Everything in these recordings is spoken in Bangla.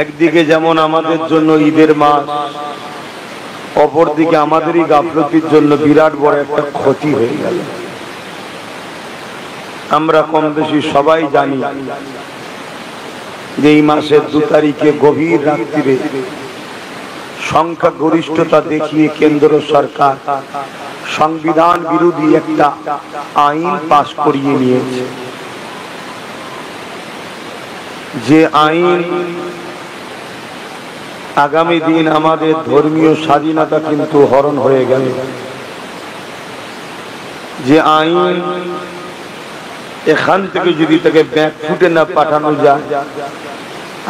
একদিকে যেমন আমাদের জন্য ঈদের মাস, অপরদিকে আমাদেরই গাফলতির জন্য বিরাট বড় একটা ক্ষতি হয়ে গেল। আমরা কম বেশি সবাই জানি যে এই মাসের 2 তারিখে গভীর রাত্রিরে সংখ্যাগরিষ্ঠতা দেখিয়ে কেন্দ্র সরকার সংবিধান বিরোধী একটা আইন পাশ করিয়ে নিয়েছে, যে আইন আগামী দিন আমাদের ধর্মীয় স্বাধীনতা কিন্তু হরণ হয়ে গেল। যে আইন এখান থেকে যদি তাকে ব্যাক ফুটে না পাঠানো যায়,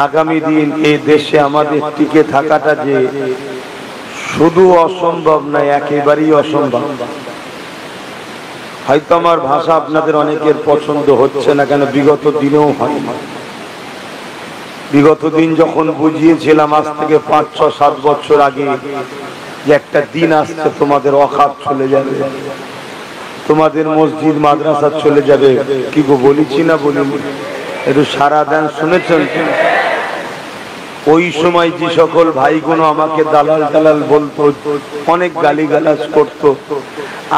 আগামী দিন এই দেশে আমাদের টিকে থাকাটা যে শুধু অসম্ভব নয়, একেবারেই অসম্ভব। হয়তো আমার ভাষা আপনাদের অনেকের পছন্দ হচ্ছে না, কেন বিগত দিনেও হয়। বিগত দিন যখন বুঝিয়েছিলাম আজ থেকে 5, 6, 7 বছর আগে যে একটা দিন আসছে তোমাদের ওয়াকাফ চলে যাবে, তোমাদের মসজিদ মাদ্রাসা চলে যাবে, কি গো বলেছি না বলিনি? একটু সারা দেন, শুনেছেন? ওই সময় যে সকল ভাইগুলো আমাকে দালাল দালাল বলতো, অনেক গালিগালাজ করতো,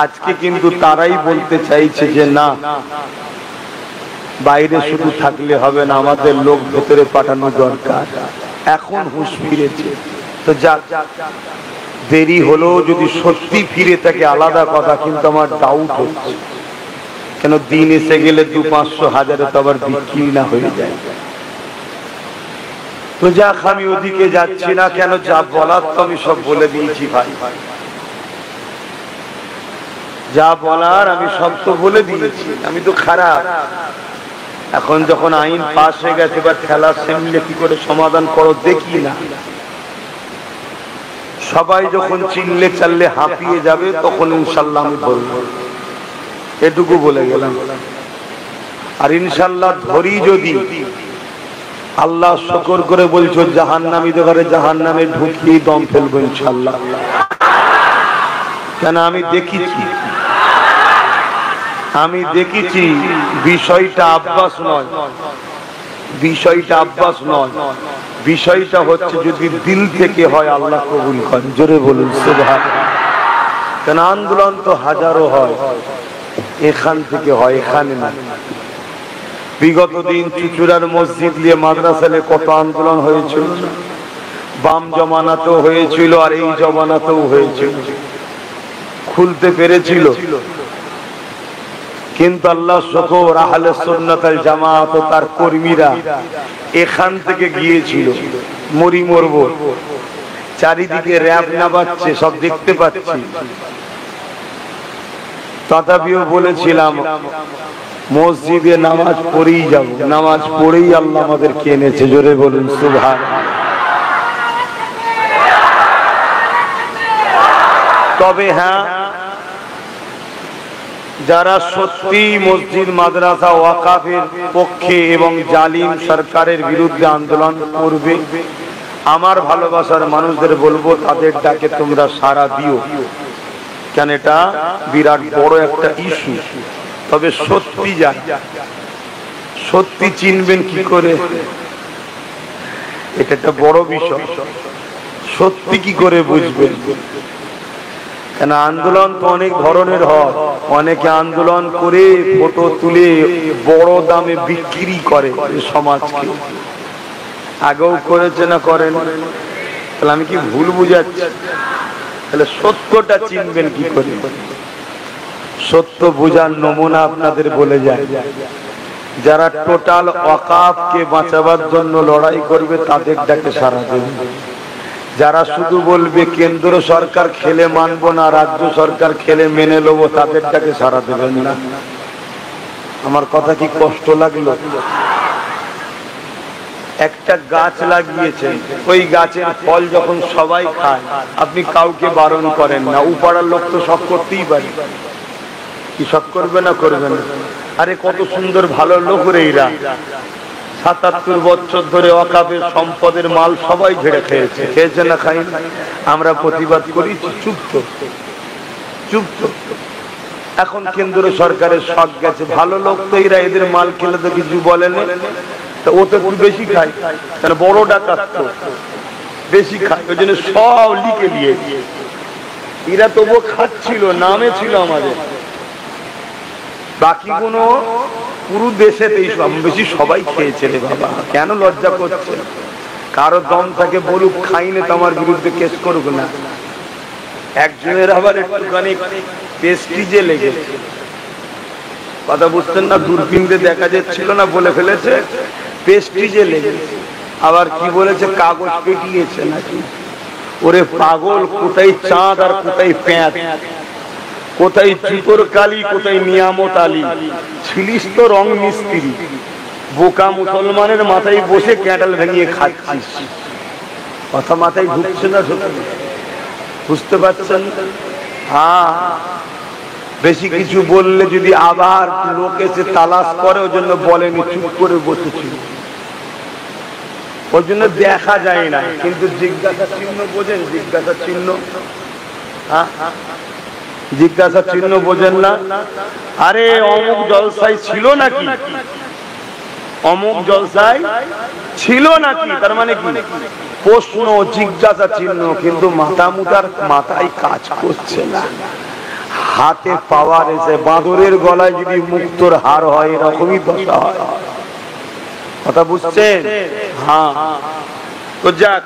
আজকে কিন্তু তারাই বলতে চাইছে যে না, বাইরে শুধু থাকলে হবে না, আমাদের লোক ভেতরে পাঠানো দরকার। এখন হুঁশ ফিরেছে, তো যাক, দেরি হলেও যদি সত্যি ফিরে থাকে আলাদা কথা, কিন্তু আমার ডাউট হচ্ছে, কেন দিন এসে গেলে 200, 500, 1000 তো আবার বিক্রি না হয়ে যায়। তো যাক, আমি ওদিকে যাচ্ছি না, কেন যা বলার তো আমি সব বলে দিয়েছি ভাই, যা বলার আমি সব তো বলে দিয়েছি। আমি তো খারাপ, এখন যখন আইন পাস হয়ে গেছে, এবার খেলা সামলে কি করে সমাধান করো দেখি না। সবাই যখন চিল্লে চাললে হাঁপিয়ে যাবে, তখন ইনশাল্লাহ আমি বলবো। এটুকু বলে গেলাম। আর ইনশাল্লাহ ধরি যদি, আল্লাহ শুকর করে বলছো জাহান্নামীদের ঘরে জাহান্নামে ঢুকিয়ে দম ফেলবো ইনশাল্লাহ। কেন আমি দেখেছি বিষয়টা আব্বাস নয়, বিষয়টা হচ্ছে যদি দিল থেকে হয় আল্লাহ কবুল করেন। জোরে বলুন সুবহানাল্লাহ। কেন আন্দোলন তো হাজারো হয়, এখান থেকে হয়, এখানে না। বিগত দিন চুচুড়ার মসজিদ নিয়ে মাদ্রাসালে কত আন্দোলন হয়েছিল, বাম জমানাতেও হয়েছিল আর এই জমানাতেও হয়েছিল, খুলতে পেরেছিল। কিন্তু আল্লাহ শুকর, আহলে সুন্নাত ওয়াল জামাত ও তার কর্মীরা এখান থেকে গিয়েছিল, মরব, চারিদিকে র‍্যাব নামাচ্ছে, সব দেখতে পাচ্ছি। তথাপিও বলেছিলাম মসজিদে নামাজ পড়েই যাব, নামাজ পড়েই আল্লাহ আমাদেরকে এনেছে। জোরে বলুন সুবহানাল্লাহ। তবে হ্যাঁ, যারা সত্যি মসজিদ মাদ্রাসা ওয়াকাফের পক্ষে এবং জালিম সরকারের বিরুদ্ধে আন্দোলন করবে, আমার ভালোবাসার মানুষদের বলবো তাদের ডাকে তোমরা সাড়া দিও, কেন এটা বিরাট বড় একটা ইস্যু। তবে সত্যি জানি, সত্যি চিনবেন কি করে, এটা একটা বড় বিষয়। সত্যি কি করে বুঝবেন? কেন আন্দোলন তো অনেক ধরনের হয়, অনেকে আন্দোলন করে ফটো তুলে বড় দামে বিক্রি করে সমাজকে। আগেও করেছে না করেন? তাহলে আমি কি ভুল বুঝাচ্ছি? তাহলে সত্যটা চিনবেন কি করে? সত্য বোঝার নমুনা আপনাদের বলে যায়, যারা টোটাল ওয়াকাফকে বাঁচাবার জন্য লড়াই করবে তাদের ডাকে সাড়া দেবে। যারা শুধু বলবে কেন্দ্র সরকার খেলে মানবো না, রাজ্য সরকার খেলে মেনে নেবো, তাদের ডাকে সাড়া দেবেন না। আমার কথা কি কষ্ট লাগলো? একটা গাছ লাগিয়েছেন, ওই গাছের ফল যখন সবাই খায়, আপনি কাউকে বারণ করেন না, উপাড়ার লোক তো সব করতেই পারে। কি সব করবে না? করবে না। আরে কত সুন্দর ভালো লোক রে এরা, ৭৭ বছর ধরে ওয়াকাফের সম্পদের মাল সবাই ঝেড়ে খেয়েছে, খেয়েছে না খাই? আমরা প্রতিবাদ করি, চুপ তো। এখন কেন্দ্র সরকারের শখ গেছে, ভালো লোক তো এরা, এদের মাল খেলে তো কিছু বলে না। তা ও তো একটু বেশি খায়, তাহলে বড় ডাকাত তো বেশি খায়, ওই জন্য সব লিখে দিয়ে এরা তবুও খাচ্ছিল, নামে ছিল আমাদের। বাকি কোনো পুরো দেশেতেই বেশি সবাই খেয়েছে রে বাবা, কেন লজ্জা করছে? কারো দম থাকে বলুক, খাইনে তো আমার বিরুদ্ধে কেস করুক না। একজনের আবার একটুখানি পেস্টিজে লেগেছে, কথা বুঝতেন না, দূরবীন দিয়ে দেখা যাচ্ছিল না, বলে ফেলেছে পেস্টিজে লেগেছে। আবার কি বলেছে, কাগজ পেটিয়েছে নাকি। ওরে পাগল, কোথায় চাঁদ আর কোথায় প্যাঁচ, কোথায় জুতোর কালি, কোথায় নিয়ামত আলী, ছিলিস তো রং মিস্ত্রি, বোকা মুসলমানের মাথায় বসে ক্যাটাল ভেঙিয়ে খাচ্ছিস। কথা মাথায় ঢুকছে না, বুঝতে পারছেন? হ্যাঁ, বেশি কিছু বললে যদি আবার লোক এসে তালাশ করে, ওই জন্য বলেনি, চুপ করে বসেছিল, ওই জন্য দেখা যায় না। কিন্তু জিজ্ঞাসা চিহ্ন বোঝেন? জিজ্ঞাসা চিহ্ন, হ্যাঁ, জিজ্ঞাসা চিহ্ন বোঝেন না? আরে অমুক জলসায় ছিল নাকি, অমুক জলসায় ছিল নাকি, তার মানে কি প্রশ্ন, জিজ্ঞাসা চিহ্ন। কিন্তু মাথায় কাজ করছে না, হাতে পাওয়ার এসে বাঁদরের গলায় যদি মুক্তোর হার হয়, এরকমই দশা হয়। কথা বুঝছেন? হ্যাঁ, তো যাক,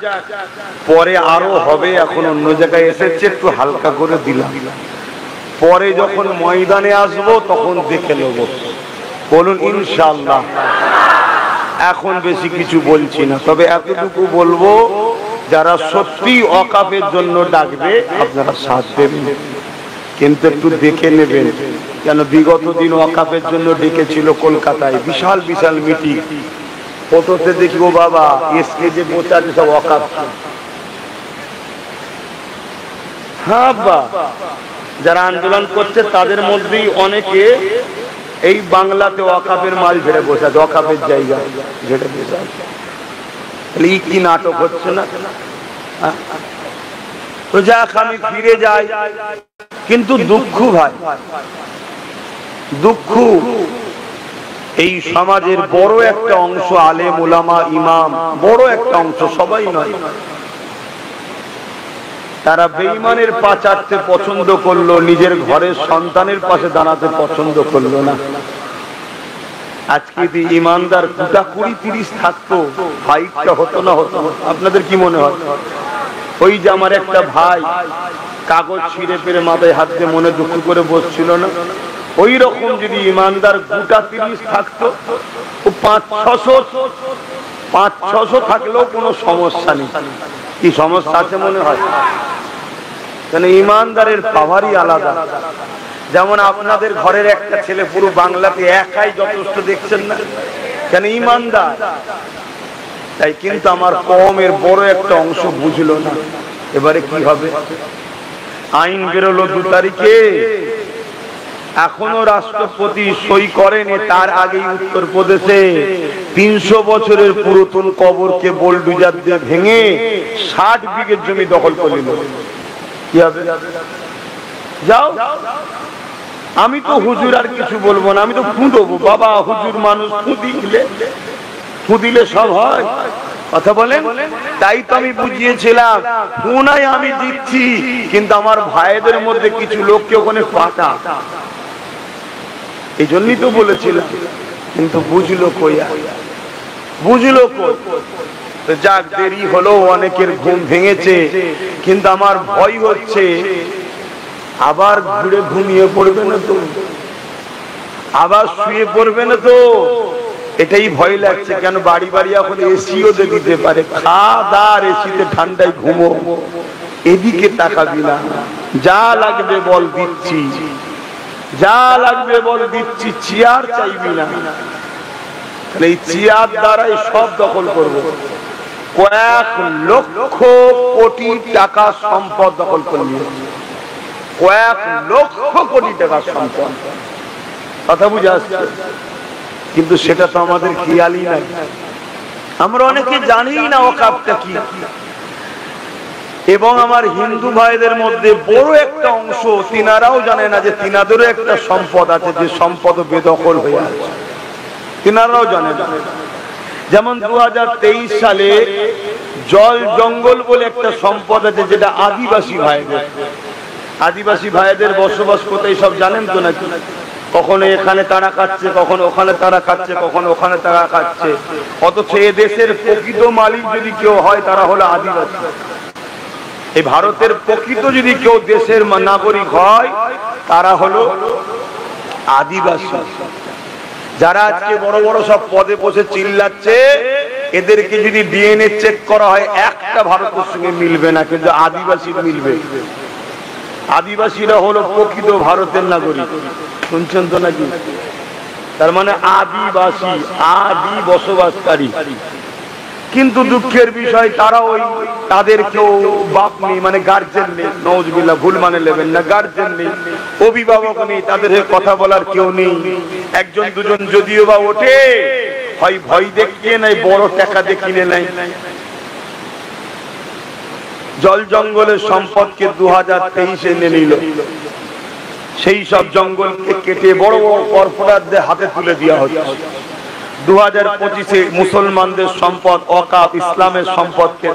পরে আরো হবে, এখন অন্য জায়গায় এসেছে, একটু হালকা করে দিলাম। পরে যখন ময়দানে আসবো তখন দেখে নেব, বলুন ইনশাআল্লাহ। এখন বেশি কিছু বলছি না, তবে এতটুকু বলবো, যারা সত্যি ওয়াকাফের জন্য ডাকবে আপনারা সাথ দেবেন, কিন্তু একটু দেখে নেবেন। কেন বিগত দিন ওয়াকাফের জন্য ডেকেছিল কলকাতায়, বিশাল বিশাল মিটিং, ফটোতে দেখবো বাবা এসকে যে বসে আছে সব ওয়াকাফ। হ্যাঁ বা, যারা আন্দোলন করছে তাদের মধ্যেই অনেকে এই বাংলাতে ওয়াকাফের মাল ঝেড়ে বসে আছে, ওয়াকাফের জায়গা ঝেড়ে বসে আছে। কি নাটক হচ্ছে না? তো যাক, আমি ফিরে যাই। কিন্তু দুঃখ ভাই, দুঃখ, এই সমাজের বড় একটা অংশ, আলেম ওলামা ইমাম, বড় একটা অংশ, সবাই নয়, তারা বেঈমানের পা চাটতে পছন্দ করলো, নিজের ঘরের সন্তানের পাশে দাঁড়াতে পছন্দ করলো না। আজকে যদি ইমানদার 20-30 থাকতো, ফাইটটা হতো না? হতো। আপনাদের কি মনে হয়? ওই যে আমার একটা ভাই কাগজ ছিঁড়ে পেরে মাথায় হাত দিয়ে মনে দুঃখ করে বসছিল না, ওই রকম যদি ইমানদার 30 থাকতো, ও 500-600 থাকলেও কোনো সমস্যা নেই। কি সমস্যা আছে মনে হয়? কেন ইমানদারের পাওয়ারই আলাদা। যেমন আপনাদের ঘরের একটা ছেলে পুরো বাংলাতে একাই যথেষ্ট, দেখছেন না? কেন ইমানদার তাই। কিন্তু আমার কওমের বড় একটা অংশ বুঝলো না। এবারে কি হবে? আইন বেরোলো 2 তারিখে, এখনো রাষ্ট্রপতি সই করেনি, তার আগেই উত্তরপ্রদেশে 300 বছরের পুরাতন কবরকে বোলডুজার দিয়ে ভেঙে 60 বিঘে জমি দখল করে নিল। কি হবে? যাও, আমি তো হুজুর আর কিছু বলবো না, আমি তো ফু দেবো। বাবা হুজুর মানুষ, ফু দিলে সব হয়, কথা বলেন? তাই তো আমি বুঝিয়েছিলাম, ফোনাই আমি দিচ্ছি, কিন্তু আমার ভাইদের মধ্যে কিছু লোককে ওখানে পাঠা, এই জন্যই তো বলেছিলাম। কিন্তু বুঝলো কই, বুঝলো কই? যাক, দেরি হলো, অনেকের ঘুম ভেঙেছে, কিন্তু আমার ভয় হচ্ছে আবার ঘুরে ঘুমিয়ে পড়বে না তো, আবার শুয়ে পড়বে না তো, এটাই ভয় লাগছে। কেন বাড়ি বাড়ি এখন এসিও দিতে পারে, খাদার এসিতে ঠান্ডায় ঘুমো, এদিকে তাকাবি না, যা লাগবে বল দিচ্ছি, যা লাগবে বল দিচ্ছি, চেয়ার চাইবি না। এই চেয়ার দ্বারাই সব দখল করবো। কয়েক লক্ষ কোটি টাকা সম্পদ দখল করলি, কয়েক লক্ষ কোটি টাকা সম্পদ, কথা বুঝে আসছে? কিন্তু সেটা তো আমাদের খেয়ালই নাই। আমরা অনেকে জানি না ওয়াকাফটা কি। এবং আমার হিন্দু ভাইদের মধ্যে বড় একটা অংশ, তিনারাও জানে না যে তিনাদেরও একটা সম্পদ আছে, যে সম্পদ বেদখল হয়ে আছে। তিনারাও জানে না যেমন 2023 সালে জল জঙ্গল বলে একটা সম্পদ আছে, যেটা আদিবাসী ভাইদের, আদিবাসী ভাইদের বসবাস কোথায় সব জানেন তো নাকি? কখনো এখানে তারা খাচ্ছে, কখনো ওখানে তারা খাচ্ছে, কখনো ওখানে তারা খাচ্ছে, অথচ এ দেশের প্রকৃত মালিক যদি কেউ হয় তারা হলো আদিবাসী। এই ভারতের প্রকৃত যদি কেউ দেশের নাগরিক হয় তারা হলো আদিবাসী। যারা আজকে বড় বড় সব পদে বসে চিল্লাচ্ছে, এদেরকে যদি ডিএনএ চেক করা হয় একটা ভারতের সঙ্গে মিলবে না, কিন্তু আদিবাসী মিলবে। আদিবাসীরা হলো প্রকৃত ভারতের নাগরিক, শুনছেন তো নাকি? তার মানে আদিবাসী, আদি বসবাসকারী। কিন্তু দুঃখের বিষয় তারা ওই তাদের কেউ বাপ নেই, মানে গার্জেন নেই, নওয়াজবিল্লাহ ভুল মানে নেবেন না, গার্জেন নেই, অভিভাবক নেই, তাদের কথা বলার কেউ নেই। একজন দুজন যদিও বা ওঠে, হয় ভয় দেখিয়ে নাই, বড় টাকা দেখিয়ে নাই। জল জঙ্গলের সম্পদকে 2023 এনে নিল, সেই সব জঙ্গলকে কেটে বড় বড় কর্পোরেটদের হাতে তুলে দেওয়া হচ্ছে। 2025-এ মুসলমানদের সম্পদ ওয়াকফ, ইসলামের সম্পদকে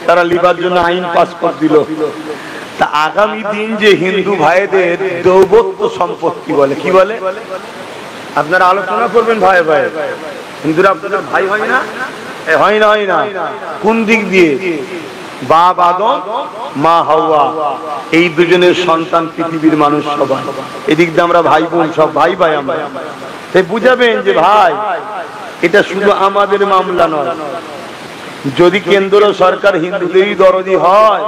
তারা লিবার জন্য আইন পাস করে দিল। তা আগামী দিন যে হিন্দু ভাইদের দৌবত্য সম্পত্তি বলে, কি বলে? আপনারা আলোচনা করবেন ভাই ভাই, হিন্দুরা আপনাদের ভাই হয় না? হয় না, হয় না। কোন দিক দিয়ে? বাপ আদম, মা হাওয়া, এই দুজনের সন্তান পৃথিবীর মানুষ সবাই। এদিক দিয়ে আমরা ভাই বোন, সব ভাই ভাই আমরা। তাই বুঝাবেন যে ভাই, এটা শুধু আমাদের মামলা নয়। যদি কেন্দ্র সরকার হিন্দুদেরই দরদি হয়,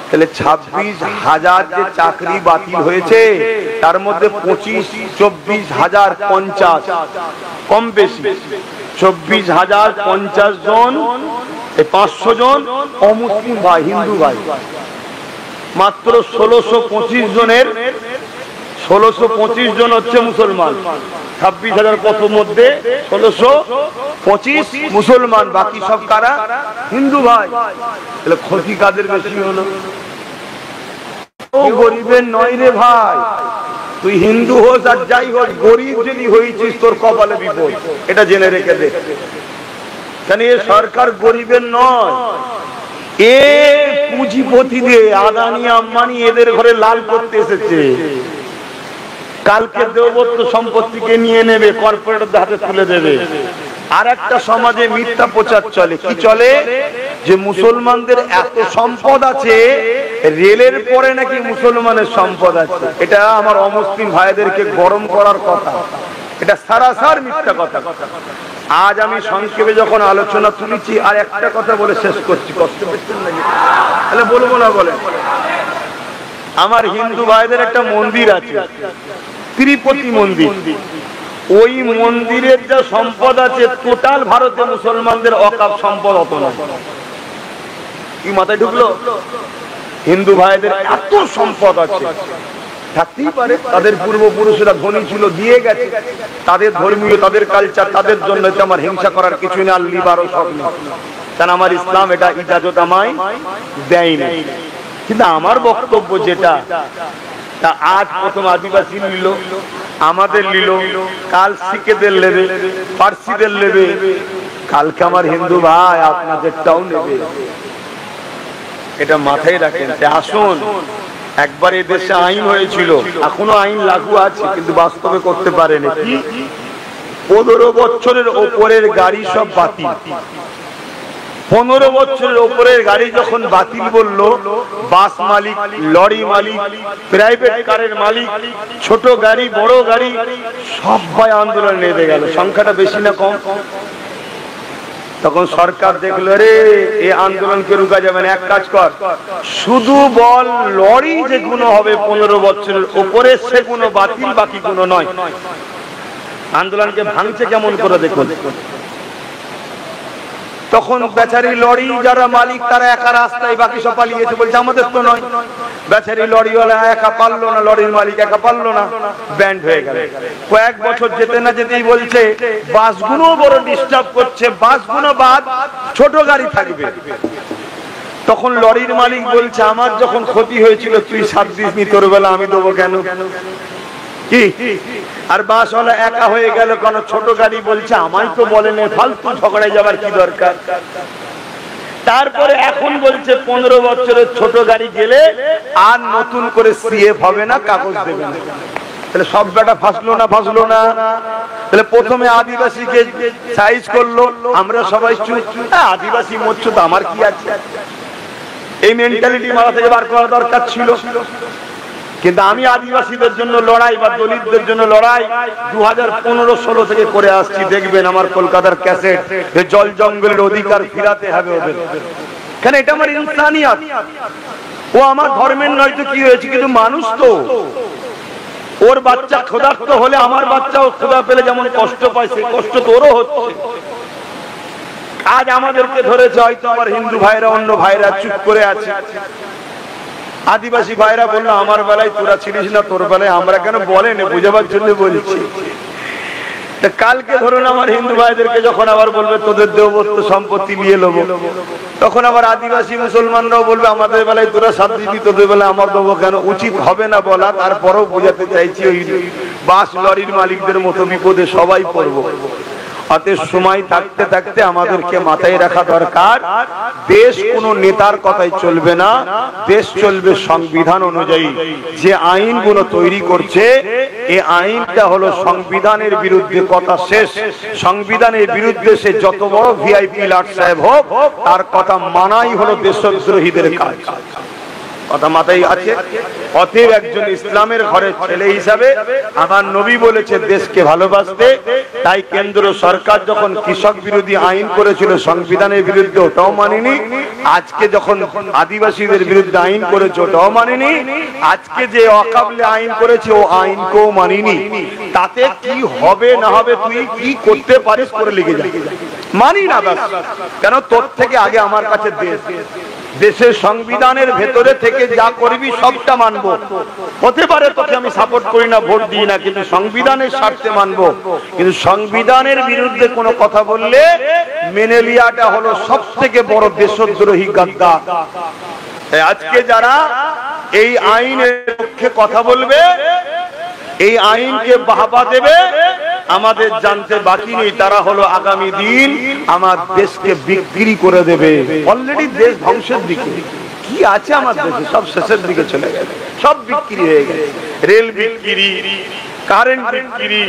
তাহলে 26,000 যে চাকরি বাতিল হয়েছে, তার মধ্যে 24,050 কম বেশি 24,050 জন, 500 জন অমুসলিম ভাই, হিন্দু ভাই। মাত্র 1625 জনের 1625 জন হচ্ছে মুসলমান। 26,000 কত মধ্যে 1625 মুসলমান, বাকি সব কারা? হিন্দু ভাই। তাহলে ক্ষতি কাদের বেশি হলো? ও গরিবের নয় রে ভাই, তুই হিন্দু হোস আর যাই হোক, গরিব যদি হয়েছিস তোর কপালে বিপদ, এটা জেনে রেখে দে। কেন এ সরকার গরিবের নয়, এ পুঁজিপতিদের, আদানি আম্বানি এদের ঘরে লাল করতে এসেছে। কালকে দেবত্ব সম্পত্তিকে নিয়ে নেবে, কর্পোরেটরদের হাতে তুলে দেবে। আর একটা সমাজে মিথ্যা প্রচার চলে, কি চলে? যে মুসলমানদের এত সম্পদ আছে, রেলের পরে নাকি মুসলমানের সম্পদ আছে। এটা আমার অমুসলিম ভাইদেরকে গরম করার কথা, এটা সারাসার মিথ্যা কথা। আজ আমি সংক্ষেপে যখন আলোচনা তুলেছি, আর একটা কথা বলে শেষ করছি, কষ্ট পেয়েছেন নাকি? তাহলে বলবো না? বলে আমার হিন্দু ভাইদের একটা মন্দির আছে, তিরুপতি মন্দির। ওই মন্দিরের যা সম্পদ আছে, টোটাল ভারতে মুসলমানদের ওয়াকফ সম্পদ অত না। কি মাথায় ঢুকলো? হিন্দু ভাইদের এত সম্পদ আছে, থাকতেই পারে তাদের পূর্বপুরুষরা ধনী ছিল, দিয়ে গেছে, তাদের ধর্মীয়, তাদের কালচার, তাদের জন্য আমার হিংসা করার কিছু নেই, আর লিবারও সব নেই। কারণ আমার ইসলাম এটা ইজাজত আমায় দেয় না। কিন্তু আমার বক্তব্য যেটা, তা আজ প্রথম আদিবাসী নিল, আমাদের নিল, কাল শিখেদের নেবে, পার্সিদের নেবে, কালকে আমার হিন্দু ভাই আপনাদেরটাও নেবে। এটা মাথায় রাখেন। আসুন, একবার এই দেশে আইন হয়েছিল, এখনো আইন লাগু আছে, কিন্তু বাস্তবে করতে পারেনি। কি? 15 বছরের ওপরের গাড়ি সব বাতিল। 15 বছরের ওপরের গাড়ি যখন বাতিল বললো, বাস মালিক, লরি মালিক, প্রাইভেট কারের মালিক, ছোট গাড়ি, বড় গাড়ি, সবাই আন্দোলন নেমে গেল। সংখ্যাটা বেশি না কম? তখন সরকার দেখলো, রে এই আন্দোলনকে রুকা যাবে না, এক কাজ কর, শুধু বল লরি যেগুলো হবে 15 বছরের ওপরে সেগুলো বাতিল, বাকি গুলো নয়। আন্দোলনকে ভাঙছে কেমন করে দেখুন। তখন বেচারি লরি যারা মালিক তারা একা রাস্তায়, বাকি সব পালিয়েছে, বলছে আমাদের তো নয়। বেচারি লরিওয়ালা একা পারলো না, লরির মালিক একা পারলো না, ব্যান্ড হয়ে গেল। কয়েক বছর যেতে না যেতেই বলছে বাসগুলো বড় ডিস্টার্ব করছে, বাসগুলো বাদ, ছোট গাড়ি থাকবে। তখন লরির মালিক বলছে আমার যখন ক্ষতি হয়েছিল তুই 7 দিস নি, তোর বেলা আমি দেবো কেন? কি আর বাসওয়ালা একা হয়ে গেল, কোন ছোট গাড়ি বলছে আমায় তো বলেন, ফালতু ঝগড়ায় যাবার কি দরকার। তারপরে এখন বলছে 15 বছরের ছোট গাড়ি গেলে আর নতুন করে সিএফ হবে না, কাগজ দেবে না। তাহলে সব বেটা ফাঁসলো না, ফাঁসলো না? তাহলে প্রথমে আদিবাসীকে সাইজ করলো, আমরা সবাই আদিবাসী মরছো তো আমার কি আছে, এই মেন্টালিটি মাথা থেকে বার করা দরকার ছিল। কিন্তু আমি আদিবাসীদের জন্য লড়াই বা দলিতদের জন্য লড়াই 2015-16 থেকে করে আসছি। দেখবেন আমার কলকাতার ক্যাসেট, জল জঙ্গলের অধিকার ফিরাতে হবে ওদের, কেন এটা আমার ইনসানিয়ত। ও আমার ধর্মের নয় তো কি হয়েছে, কিন্তু মানুষ তো। ওর বাচ্চা ক্ষুধার্ত হলে আমার বাচ্চাও ক্ষুধা পেলে যেমন কষ্ট পায়, সেই কষ্ট তো ওরও হচ্ছে। আজ আমাদেরকে ধরেছে, হয়তো আমার হিন্দু ভাইরা অন্য ভাইরা চুপ করে আছে, আদিবাসী ভাইরা বললো আমার বেলায় তোরা ছিলিস না, তোর বেলায় আমরা কেন বলেন, বুঝাবার জন্য বলছি। কালকে ধরুন আমার হিন্দু ভাইদেরকে যখন আবার বলবে তোদের দেবত্ব সম্পত্তি নিয়ে নেবো, তখন আবার আদিবাসী মুসলমানরাও বলবে আমাদের বেলায় তোরা সাথ দিবি, তোদের বেলায় আমার দেবো কেন। উচিত হবে না বলা, তারপরেও বোঝাতে চাইছি ওই বাস লরির মালিকদের মতো বিপদে সবাই পড়বো। অতএব সময় থাকতে থাকতে আমাদেরকে মাথায় রাখা দরকার, দেশ কোনো নেতার কথাই চলবে না, দেশ চলবে সংবিধান অনুযায়ী। যে আইনগুলো তৈরি করছে, এই আইনটা হলো সংবিধানের বিরুদ্ধে, কথা শেষ। সংবিধানের বিরুদ্ধে সে যত বড় ভিআইপি লাট সাহেব হোক, তার কথা মানাই হলো দেশদ্রোহীদের কাজ। কথা মাথায় আছে? অতএব একজন ইসলামের ঘরের ছেলে হিসাবে আমার নবী বলেছে দেশকে ভালোবাসতে। তাই কেন্দ্র সরকার যখন কৃষক বিরোধী আইন করেছিল সংবিধানের বিরুদ্ধে, ওটাও মানিনি। আজকে যখন আদিবাসীদের বিরুদ্ধে আইন করেছে, ওটাও মানিনি। আজকে যে ওয়াকাফে আইন করেছে, ও আইনকেও মানিনি। তাতে কি হবে না হবে, তুই কি করতে পারিস করে লিখে যা, মানি না ব্যাস। কেন তোর থেকে আগে আমার কাছে দেশ, দেশের সংবিধানের ভেতরে থেকে যা করবি সবটা মানবো। হতে পারে তোকে আমি সাপোর্ট করি না, ভোট দিই না, কিন্তু সংবিধানের স্বার্থে মানবো। কিন্তু সংবিধানের বিরুদ্ধে কোনো কথা বললে মেনে লিয়াটা হলো সব থেকে বড় দেশদ্রোহী গাদ্দার। আজকে যারা এই আইনের পক্ষে কথা বলবে, এই আইনকে বাহবা দেবে, আমাদের জানতে বাকি নেই তারা হলো আগামী দিন আমার দেশকে বিক্রি করে দেবে। অলরেডি দেশ ধ্বংসের দিকে। কি আছে আমার দেশে? সব শেষের দিকে চলে গেছে, সব বিক্রি হয়ে গেছে। রেল বিক্রি, কারেন্ট বিক্রি,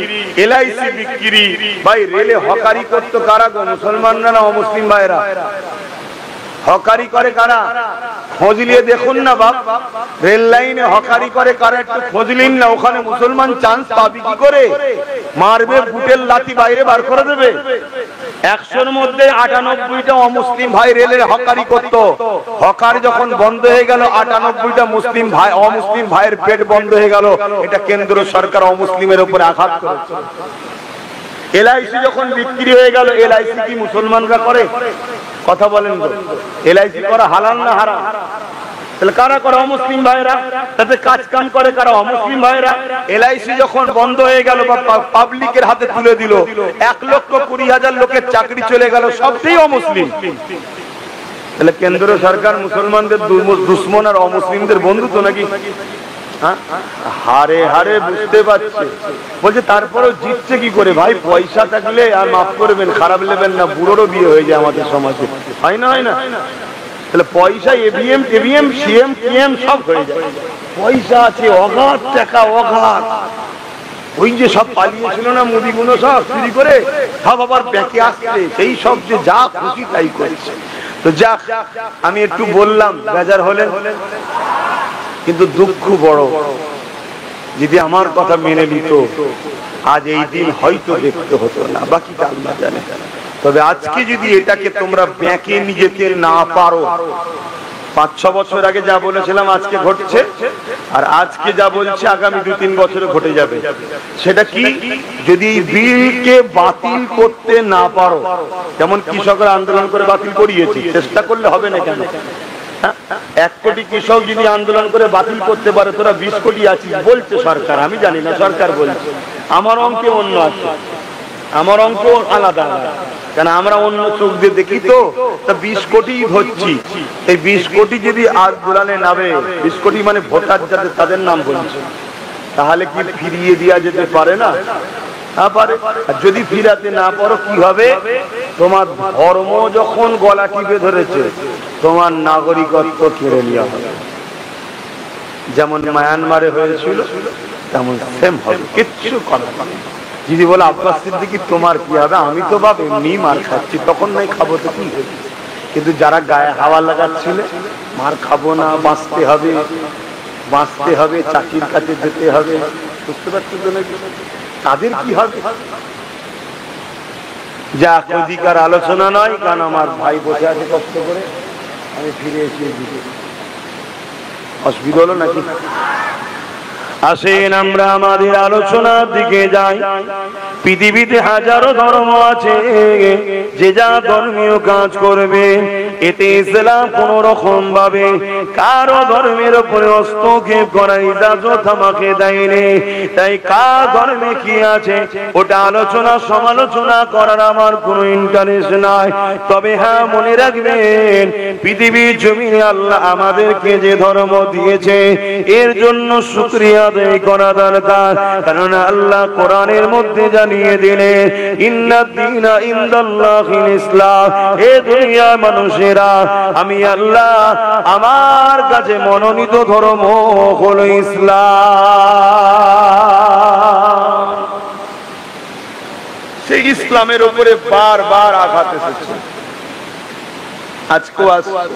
এলআইসি বিক্রি। ভাই রেলে হকারি করতো কারা গো? মুসলমানরা না অমুসলিম ভাইরা? হকারি করে কারা? খোঁজ নিয়ে দেখুন না বাপ, রেল লাইনে হকারি করে কারা, একটু খোঁজ নিন না। ওখানে মুসলমান চান্স পাবি কি করে? মারবে, বুটের লাথি বাইরে বার করে দেবে। 100-র মধ্যে 98টা অমুসলিম ভাই রেলের হকারি করতো। হকার যখন বন্ধ হয়ে গেল, 98টা মুসলিম ভাই, অমুসলিম ভাইয়ের পেট বন্ধ হয়ে গেল। এটা কেন্দ্র সরকার অমুসলিমের উপরে আঘাত করেছে। এলআইসি যখন বিক্রি হয়ে গেল, এলআইসি কি মুসলমানরা করে? কথা বলেন, এলআইসি করা হালাল না হারাম? তাহলে কারা করে? অমুসলিম ভাইরা। তাতে কাজ কাম করে কারা? অমুসলিম ভাইরা। এলআইসি যখন বন্ধ হয়ে গেল বা পাবলিকের হাতে তুলে দিল, 1,20,000 লোকের চাকরি চলে গেল, সবটাই অমুসলিম। তাহলে কেন্দ্র সরকার মুসলমানদের দুশ্মন আর অমুসলিমদের বন্ধু তো নাকি? হারে হারে বুঝতে পারছে। বলছে তারপরেও জিতছে কি করে? ভাই পয়সা থাকলে, আর মাফ করবেন, খারাপ নেবেন না, বুড়োরও বিয়ে হয়ে যায় আমাদের সমাজে, হয় না? হয় না? তাহলে পয়সা এভিএম টেভিএম সিএম পিএম সব হয়ে যায়। পয়সা আছে, অগাধ টাকা, অগাধ। ওই যে সব পালিয়েছিল না মুদিগুলো, সব চুরি করে সব আবার ব্যাকে আসছে, সেই সব যে যা খুশি তাই করেছে। তো যাক, আমি একটু বললাম, বেজার হলেন, কিন্তু দুঃখ বড়। যদি আমার কথা মেনে নিত, আজ এই দিন হয়তো দেখতে হতো না, বাকিটা আল্লাহ জানে। তবে আজকে যদি এটাকে তোমরা ব্যাকে নিয়ে যেতে না পারো, 5-6 বছর আগে যা বলেছিলাম আজকে ঘটছে, আর আজকে যা বলছে আগামী 2-3 বছরে ঘটে যাবে। সেটা কি? যদি বিলকে বাতিল করতে না পারো, যেমন কৃষকরা আন্দোলন করে বাতিল করিয়েছি, চেষ্টা করলে হবে না কেন? 1 কোটি কৃষক যদি আন্দোলন করে বাতিল করতে পারে, তোরা 20 কোটি আছিস বলছে সরকার, আমি জানি না, সরকার বলছে। আমার অঙ্কে অন্য আছে, আমার অঙ্ক আলাদা, কেন আমরা অন্য চোখ দিয়ে দেখি তো। 20 কোটি ধরছি, এই 20 কোটি যদি আন্দোলনে নামে, 20 কোটি মানে ভোটার যাদের, তাদের নাম বলছে, তাহলে কি ফিরিয়ে দেওয়া যেতে পারে না? হ্যাঁ পারে। আর যদি ফিরাতে না পারো কি হবে? তোমার ধর্ম যখন গলা টিপে ধরেছে, তোমার নাগরিকত্ব কেড়ে নেওয়া হবে। যেমন মায়ানমারে হয়েছিল তেমন সেম হবে, কিচ্ছু করার নেই। যদি বলে আব্বাস সিদ্দিকী তোমার কি হবে, আমি তো বাপ এমনি মার খাচ্ছি, তখন নাই খাবো তো কি? কিন্তু যারা গায়ে হাওয়া লাগাচ্ছিল মার খাবো না, বাঁচতে হবে, বাঁচতে হবে, চাকরির কাছে যেতে হবে, বুঝতে পারছো তো নাকি? তাদের কি হবে? যা অধিকার আলোচনা নয়, কারণ আমার ভাই বসে আছে কষ্ট করে, আমি ফিরে এসে দিতে অসুবিধা হলো নাকি? আসেন আমরা আমাদের আলোচনার দিকে যাই। পৃথিবীতে হাজারো ধর্ম আছে, যে যা ধর্মীয় কাজ করবে, এতে ইসলাম কোন রকম ভাবে কারো ধর্মের উপরে হস্তক্ষেপ করার ইজাজত আমাকে দেয়নি। তাই কার ধর্মে কি আছে ওটা আলোচনা সমালোচনা করার আমার কোনো ইন্টারেস্ট নাই। তবে হ্যাঁ, মনে রাখবেন, পৃথিবীর জমিনে আল্লাহ আমাদেরকে যে ধর্ম দিয়েছে এর জন্য শুকরিয়া আদায় করা দরকার। কারণ আল্লাহ কোরআনের মধ্যে জানিয়ে দিলেন, ইন্নাদ দীনা ইনদাল্লাহিল ইসলাম, এ দুনিয়ার মানুষেরা আমি আল্লাহ আমার কাছে মনোনীত ধর্ম হলো ইসলাম। সেই ইসলামের উপরে বারবার আঘাত এসেছে, আজকেও আসছে।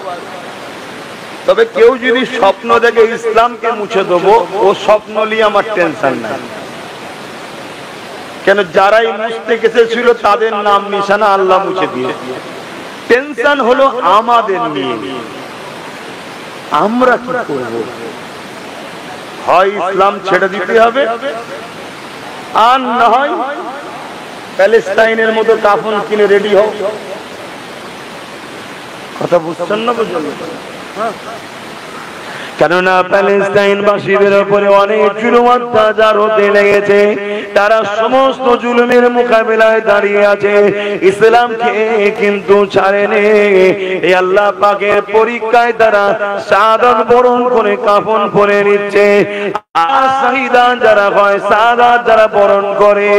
তবে কেউ যদি স্বপ্ন দেখে ইসলামকে মুছে দেবো, ও স্বপ্ন নিয়ে আমার টেনশন নাই। কেন, যারাই মুছতে গেছিল তাদের নাম নিশানা আল্লাহ মুছে দিয়ে। টেনশন হলো আমাদের নিয়ে, আমরা কি করব? হয় ইসলাম ছেড়ে দিতে হবে, আর না হয় প্যালেস্টাইনের মতো কাফন কিনে রেডি হও। কথা বুঝছেন না? বুঝলেন? কেননা প্যালেস্টাইনবাসীদের উপরে অনেক জুলুম অত্যাচার হতে লেগেছে। তারা সমস্ত জুলুমের মোকাবিলায় দাঁড়িয়ে আছে, ইসলামকে কিন্তু ছাড়েনি। এই আল্লাহ পাকের পরীক্ষায় তারা শাহাদাত বরণ করে কাফন পরে নিচ্ছে। আর শহীদান যারা হয়, শাহাদাত যারা বরণ করে,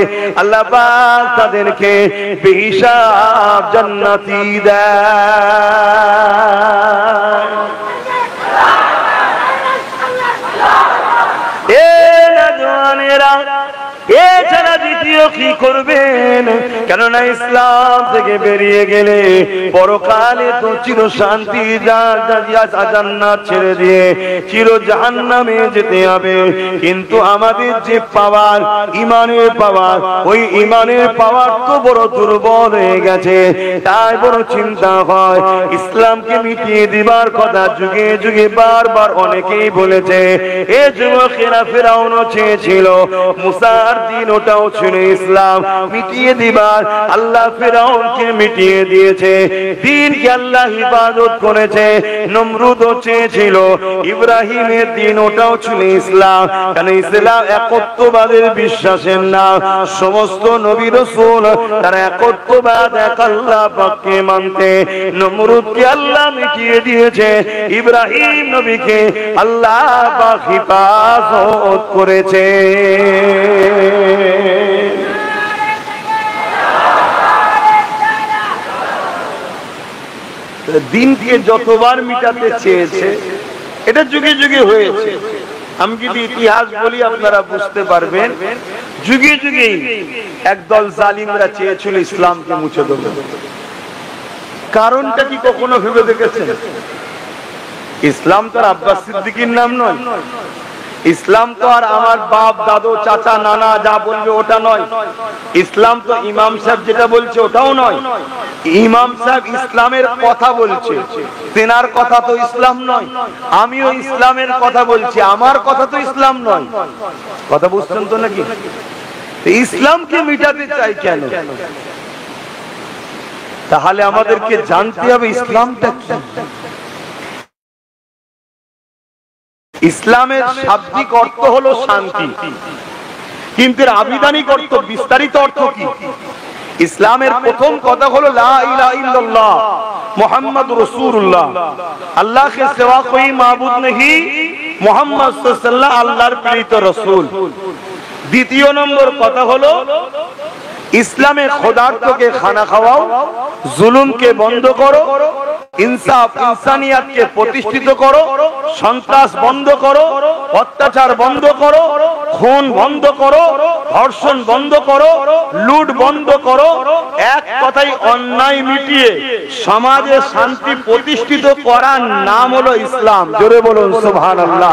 আল্লাহ পাক তাদেরকে বেহিসাব জান্নাতি দেয়। এছাড়া দ্বিতীয় কি করবেন? কেননা ইসলাম থেকে বেরিয়ে গেলে পরকালে তো চির শান্তি জান্নাত ছেড়ে দিয়ে চির জাহান্নামে যেতে হবে। কিন্তু আমাদের যে পাওয়ার, ইমানের পাওয়ার, ওই ইমানের পাওয়ার তো বড় দুর্বল হয়ে গেছে। তাই বড় চিন্তা হয়, ইসলামকে মিটিয়ে দিবার কথা যুগে যুগে বারবার অনেকেই বলেছে। এ যুবকেরা ফেরাউনও চেয়েছিল, মুসার দিন ওটাও ছিল ইসলাম মিটিয়ে দিবার। আল্লাহ ফেরাউনকে মিটিয়ে দিয়েছে, দিনকে আল্লাহ ইবাদত করেছে। নমরুদও চেয়েছিল, ইব্রাহিমের দিন ওটাও ছিল ইসলাম। কারণ ইসলাম একত্ববাদের বিশ্বাসের নাম। সমস্ত নবী রাসূল তারা একত্ববাদ, এক আল্লাহ পাককে মানতে। নমরুদকে আল্লাহ মিটিয়ে দিয়েছে, ইব্রাহিম নবীকে আল্লাহ পাক হিফাজত করেছে। দিনকে যতবার মিটাতে চেয়েছে, এটা যুগে যুগে হয়েছে। আমি যদি ইতিহাস বলি আপনারা বুঝতে পারবেন, যুগে যুগে একদল জালিমরা চেয়েছিল ইসলামকে মুছে দেবে। কারণটা কি কখনো ভেবে দেখেছেন? ইসলাম তো আর আব্বাস সিদ্দিকীর নাম নয়, ইসলাম তো আর আমার বাপ দাদু চাচা নানা যা বলবে ওটা নয়, ইসলাম তো ইমাম সাহেব যেটা বলছে ওটাও নয়। ইমাম সাহেব ইসলামের কথা বলছে, তেনার কথা তো ইসলাম নয়। আমিও ইসলামের কথা বলছি, আমার কথা তো ইসলাম নয়। কথা বুঝছেন তো নাকি? ইসলামকে মিটাতে চাই কেন? তাহলে আমাদেরকে জানতে হবে ইসলামটা কি। ইসলামের শাব্দিক অর্থ হলো শান্তি, কিন্তু এর আবিধানিক অর্থ, বিস্তারিত অর্থ কি? ইসলামের প্রথম কথা হলো লা ইলাহা ইল্লাল্লাহ মুহাম্মাদুর রাসূলুল্লাহ, আল্লাহ के सिवा कोई माबूद नहीं, মুহাম্মদ সাল্লাল্লাহু আল্লাহর প্রেরিত রাসূল। দ্বিতীয় নম্বর কথা হলো ইসলামে খোদার্থকে খানা খাওয়াও, জুলুমকে বন্ধ করো, ইনসাফ ইনসানিয়াতকে প্রতিষ্ঠিত করো, সন্ত্রাস বন্ধ করো, অত্যাচার বন্ধ করো, খুন বন্ধ করো, ধর্ষণ বন্ধ করো, লুট বন্ধ করো। এক কথায় অন্যায় মিটিয়ে সমাজে শান্তি প্রতিষ্ঠিত করার নাম হলো ইসলাম। জোরে বলুন সুবহানাল্লাহ।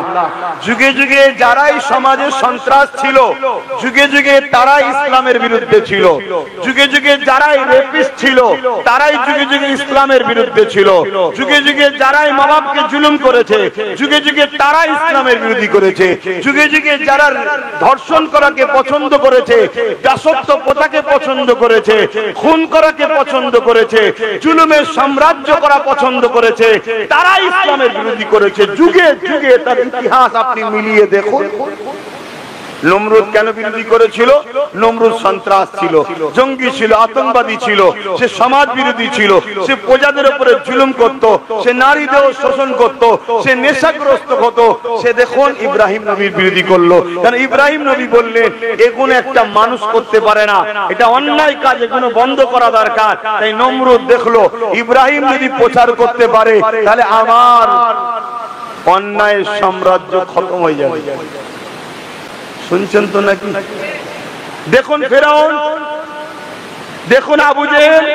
যুগে যুগে যারাই সমাজে সন্ত্রাস ছিল, যুগে যুগে তারাই ইসলামের বিরুদ্ধে ছিল। যুগে যুগে যারাই রেপিস্ট ছিল, তারাই যুগে যুগে ইসলামের বিরুদ্ধে ছিল। যুগে যুগে যারাই মা বাপকে জুলুম করেছে, যুগে যুগে তারা ইসলামের বিরোধী করেছে। যুগে যুগে যারা ধর্ষণ করাকে পছন্দ করেছে, দাসত্ব প্রথাকে পছন্দ করেছে, খুন করাকে পছন্দ করেছে, জুলুমের সাম্রাজ্য করা পছন্দ করেছে, তারা ইসলামের বিরোধী করেছে। যুগে যুগে তার ইতিহাস আপনি মিলিয়ে দেখুন। নমরুদ কেন বিরোধী করেছিল? নমরুদ সন্ত্রাস ছিল, জঙ্গি ছিল, আতঙ্কবাদী ছিল, সে সমাজ বিরোধী ছিল, সে প্রজাদের উপরে জুলুম করত, সে নারীদের শোষণ করত, সে নেশাগ্রস্ত হতো। সে দেখুন ইব্রাহিম নবীর বিরোধী করলো, কারণ ইব্রাহিম নবী বললেন এগুলো একটা মানুষ করতে পারে না, এটা অন্যায় কাজ, এগুলো বন্ধ করা দরকার। তাই নমরুদ দেখলো ইব্রাহিম যদি প্রচার করতে পারে তাহলে আমার অন্যায়ের সাম্রাজ্য খতম হয়ে যাবে। শুনছেন তো নাকি? দেখুন ফেরাউন, দেখুন আবু জেহেল।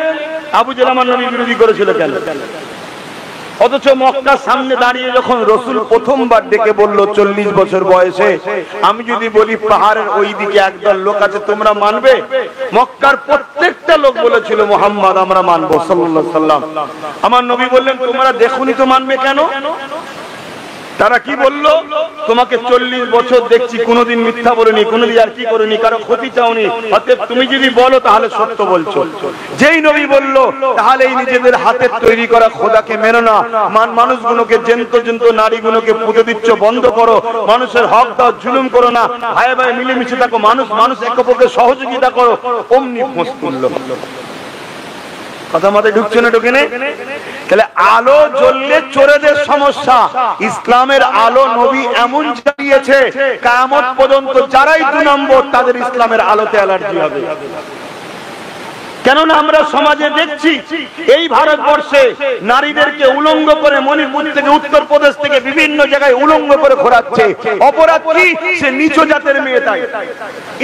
আবু জেহেল আমার নবী বিরোধী করেছিল কেন? অথচ মক্কার সামনে দাঁড়িয়ে যখন রসুল প্রথমবার ডেকে বলল 40 বছর বয়সে, আমি যদি বলি পাহাড়ের ওই দিকে একদল লোক আছে তোমরা মানবে? মক্কার প্রত্যেকটা লোক বলেছিল মুহাম্মদ আমরা মানবো সাল্লাল্লাহু আলাইহি সাল্লাম। আমার নবী বললেন তোমরা দেখুনি তো মানবে কেন? তারা কি বলল? তোমাকে 40 বছর দেখছি কোনোদিন মিথ্যা বলিনি, কোনোদিন আর কি করিনি, কারো ক্ষতি চাওনি, অতএব তুমি যদি বলো তাহলে সত্য বলছো। যেই নবী বলল তাহলে এই নিজেদের হাতের তৈরি করা খোদাকে মেনো না, মানুষগুলোকে জেন্ত নারীগুলোকে পুঁতে দিচ্ছ বন্ধ করো, মানুষের হক দাও, জুলুম করো না, ভাই ভাই মিলেমিশে থাকো, মানুষ একে অপরকে সহযোগিতা করো, অমনি ফোঁস করলো। কথা মাথায় ঢুকছে না? ঢুকে নেই? তাহলে আলো জ্বললে চোরেদের সমস্যা। ইসলামের আলো নবী এমন জ্বালিয়েছে কিয়ামত পর্যন্ত যারাই 2 নম্বর তাদের ইসলামের আলোতে অ্যালার্জি হবে। কেননা আমরা সমাজে দেখছি এই ভারতবর্ষে নারীদেরকে উলঙ্গ করে মণিপুর থেকে উত্তরপ্রদেশ থেকে বিভিন্ন জায়গায় উলঙ্গ করে ঘোরাচ্ছে। অপরাধ কি? সে নিচু জাতের মেয়ে। তাই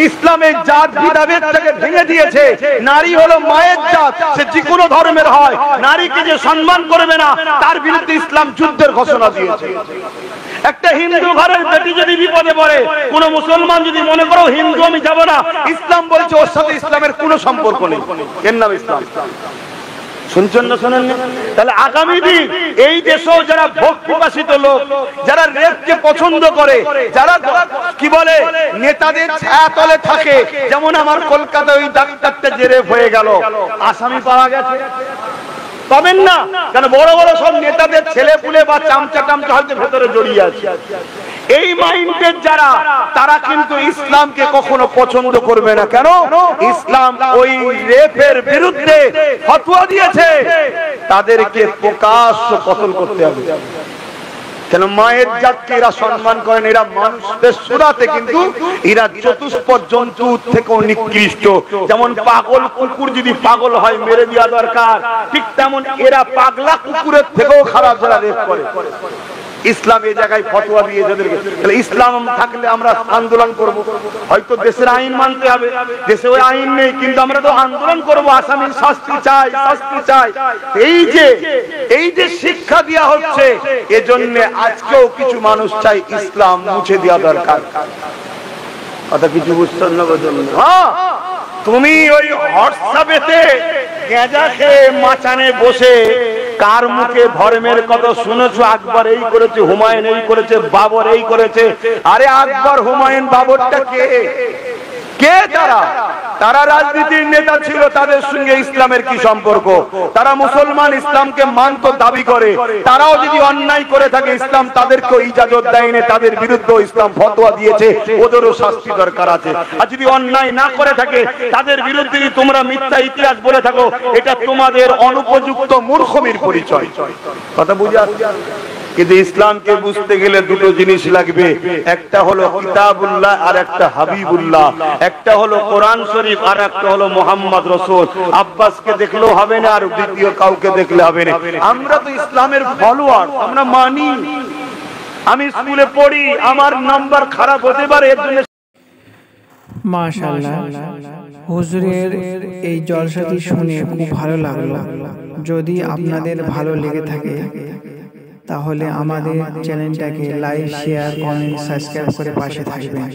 ইসলামের জাত ভেদাভেদটাকে ভেঙে দিয়েছে। নারী হলো মায়ের জাত, সে যে কোনো ধর্মের হয়, নারীকে যে সম্মান করবে না তার বিরুদ্ধে ইসলাম যুদ্ধের ঘোষণা দিয়েছে। একটা হিন্দু ঘরের বেটি যদি বিপদে পড়ে, কোন মুসলমান যদি মনে করো হিন্দু আমি যাব না, ইসলাম বলছে ওর সাথে ইসলামের কোনো সম্পর্ক নেই, এর নাম ইসলাম। শুনছেন না? শোনেন? তাহলে আগামী দিন এই দেশেও যারা ভোগ পিপাসিত লোক, যারা রেপকে পছন্দ করে, যারা কি বলে নেতাদের ছায়াতলে থাকে, যেমন আমার কলকাতায় ওই ডাক্তারটা যে রেপ হয়ে গেল, আসামি পাওয়া গেছে? পাবেন না, কারণ বড় বড় সব নেতাদের ছেলে পুলে বা চামচা হয়তো ভেতরে জড়িয়ে আছে। এই মাইন্ডের যারা, তারা কিন্তু ইসলামকে কখনো পছন্দ করবে না। কেন? ইসলাম ওই রেপের বিরুদ্ধে ফতোয়া দিয়েছে, তাদেরকে প্রকাশ্য কতল করতে হবে। কেন? মায়ের জাতকে এরা সম্মান করেন, এরা মানুষদের সুরাতে কিন্তু এরা চতুষ্পদ জন্তু থেকেও নিকৃষ্ট। যেমন পাগল কুকুর যদি পাগল হয় মেরে দেওয়া দরকার, ঠিক তেমন এরা পাগলা কুকুরের থেকেও খারাপ যারা রেপ করে। ইসলাম এই জায়গায় ফতোয়া দিয়ে যাদেরকে, তাহলে ইসলাম থাকলে আমরা আন্দোলন করব। হয়তো দেশের আইন মানতে হবে, দেশে ওই আইন নেই, কিন্তু আমরা তো আন্দোলন করব, আসামির শাস্তি চাই, শাস্তি চাই। এই যে শিক্ষা দেওয়া হচ্ছে, এজন্য আজকেও কিছু মানুষ চাই ইসলাম মুছে দেওয়া দরকার। কথা কিছু বুঝছেন না? হ্যাঁ, তুমি ওই হোয়াটসঅ্যাপেতে গাঁজা খেয়ে মাচানে বসে কার মুখে ধর্মের কথা শুনেছো? আকবর এই করেছে, হুমায়ুন এই করেছে, বাবর এই করেছে। আরে আকবর হুমায়ুন বাবরটা কে? তারা রাজনীতির নেতা ছিল, তাদের সঙ্গে ইসলামের কি সম্পর্ক? তারা মুসলমান, ইসলামকে মানত দাবি করে। তারাও যদি অন্যায় করে থাকে, ইসলাম তাদেরকে ইজাজত দেয়নি, তাদের বিরুদ্ধে ইসলাম ফতোয়া দিয়েছে, ওদেরও শাস্তি দরকার আছে। আর যদি অন্যায় না করে থাকে, তাদের বিরুদ্ধে তোমরা মিথ্যা ইতিহাস বলে থাকো, এটা তোমাদের অনুপযুক্ত মূর্খমির পরিচয়। কথা বুঝে আসছে? কিন্তু ইসলামকে বুঝতে গেলে দুটো জিনিস লাগবে, একটা হলো কিতাবুল্লাহ আর একটা হাবিবুল্লাহ, একটা হলো কোরআন শরীফ আর একটা হলো মুহাম্মদ রাসূল। আব্বাসকে দেখলেও হবে না আর দ্বিতীয় কাউকে দেখলে হবে না। আমরা তো ইসলামের ফলোয়ার, আমরা মানি। আমি স্কুলে পড়ি, আমার নাম্বার খারাপ হতে পারে, এর জন্য মাশাআল্লাহ, হুজুরের এই জলসাটি শুনে খুব ভালো লাগলো। যদি আপনাদের ভালো লেগে থাকে তাহলে আমাদের চ্যানেলটাকে লাইক, শেয়ার, কমেন্ট, সাবস্ক্রাইব করে পাশে থাকবেন।